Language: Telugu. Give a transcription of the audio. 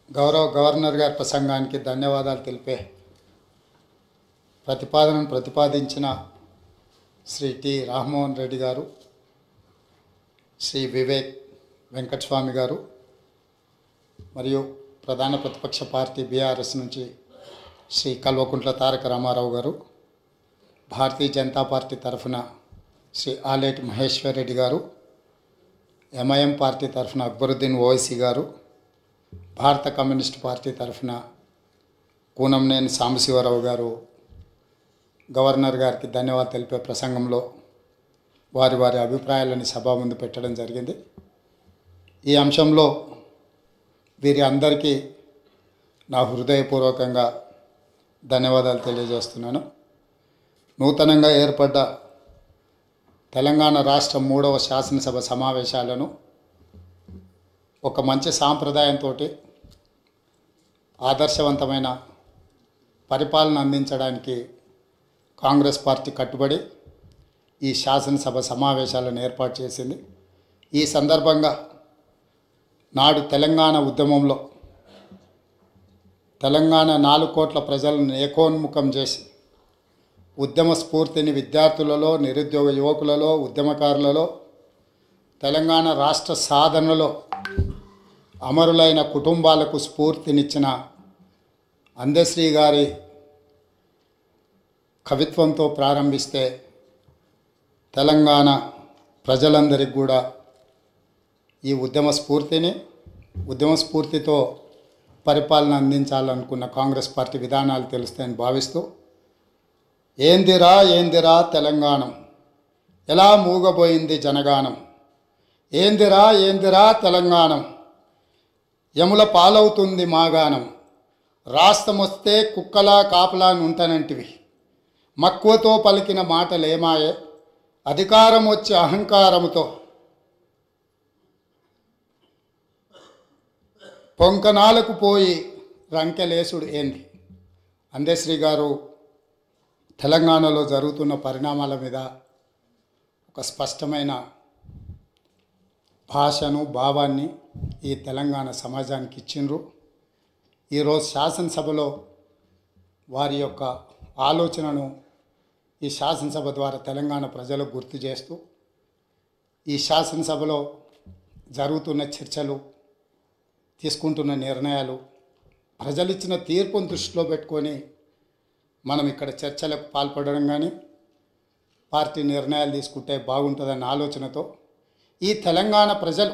గౌరవ గవర్నర్ గారి ప్రసంగానికి ధన్యవాదాలు తెలిపే ప్రతిపాదనను ప్రతిపాదించిన శ్రీ టి రామ్మోహన్ రెడ్డి గారు, శ్రీ వివేక్ వెంకటస్వామి గారు మరియు ప్రధాన ప్రతిపక్ష పార్టీ బీఆర్ఎస్ నుంచి శ్రీ కల్వకుంట్ల తారక రామారావు గారు, భారతీయ జనతా పార్టీ తరఫున శ్రీ ఆలేటి మహేశ్వర్ రెడ్డి గారు, ఎంఐఎం పార్టీ తరఫున అక్బరుద్దీన్ ఓవైసీ గారు, భారత కమ్యూనిస్ట్ పార్టీ తరఫున కూనంనేని సాంబశివరావు గారు గవర్నర్ గారికి ధన్యవాదాలు తెలిపే ప్రసంగంలో వారి వారి అభిప్రాయాలను సభ ముందు పెట్టడం జరిగింది. ఈ అంశంలో వీరి అందరికీ నా హృదయపూర్వకంగా ధన్యవాదాలు తెలియజేస్తున్నాను. నూతనంగా ఏర్పడ్డ తెలంగాణ రాష్ట్ర 3వ శాసనసభ సమావేశాలను ఒక మంచి సాంప్రదాయంతో ఆదర్శవంతమైన పరిపాలన అందించడానికి కాంగ్రెస్ పార్టీ కట్టుబడి ఈ శాసనసభ సమావేశాలను ఏర్పాటు చేసింది. ఈ సందర్భంగా నాడు తెలంగాణ ఉద్యమంలో తెలంగాణ 4 కోట్ల ప్రజలను ఏకోన్ముఖం చేసి ఉద్యమ స్ఫూర్తిని విద్యార్థులలో, నిరుద్యోగ యువకులలో, ఉద్యమకారులలో, తెలంగాణ రాష్ట్ర సాధనలో అమరులైన కుటుంబాలకు స్ఫూర్తినిచ్చిన అందశ్రీ గారి కవిత్వంతో ప్రారంభిస్తే తెలంగాణ ప్రజలందరికీ కూడా ఈ ఉద్యమ స్ఫూర్తితో పరిపాలన అందించాలనుకున్న కాంగ్రెస్ పార్టీ విధానాలు తెలుస్తాయని భావిస్తూ ఏందిరా తెలంగాణం, ఎలా మూగబోయింది జనగానం, ఏందిరా తెలంగాణం, యముల పాలవుతుంది మాగానం, రాష్ట్రమొస్తే కుక్కలా కాపలా నుంటనంటివి, మక్కువతో పలికిన మాటలేమాయే, అధికారం వచ్చి అహంకారముతో పొంకనాలకు పోయి రంకెలేసుడు ఏంది. అందశ్రీ గారు తెలంగాణలో జరుగుతున్న పరిణామాల మీద ఒక స్పష్టమైన భాషను, భావాన్ని ఈ తెలంగాణ సమాజానికి ఇచ్చిండ్రు. ఈరోజు శాసనసభలో వారి యొక్క ఆలోచనను ఈ శాసనసభ ద్వారా తెలంగాణ ప్రజలకు గుర్తు చేస్తూ ఈ శాసనసభలో జరుగుతున్న చర్చలు, తీసుకుంటున్న నిర్ణయాలు, ప్రజలిచ్చిన తీర్పును దృష్టిలో పెట్టుకొని మనం ఇక్కడ చర్చలకు పాల్పడడం కానీ పార్టీ నిర్ణయాలు తీసుకుంటే బాగుంటుందన్న ఆలోచనతో ఈ తెలంగాణ ప్రజలు